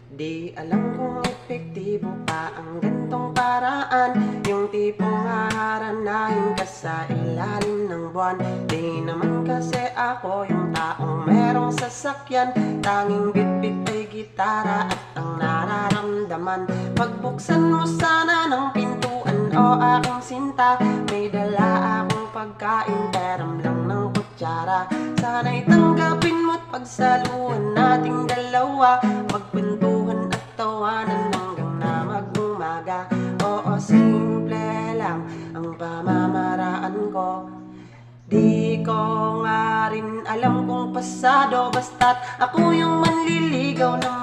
Di alam kung epektibo pa ang gantong paraan, yung tipong haharanahin ka sa ilalim ng buwan. Di naman kasi ako yung taong merong sasakyan, tanging bitbit ay gitara at ang nararamdaman. Pagbuksan mo sana ng pintuan o aking sinta, may dala akong pagkain, peram lang ng kutsara. Sana'y tanggapin mo't pagsaluhan nating dalawa, magkwentuhan at tawanan hanggang na mag-umaga. Oo, simple lang ang pamamaraan ko. Di ko nga rin alam kung pasado, basta't ako yung manliligaw na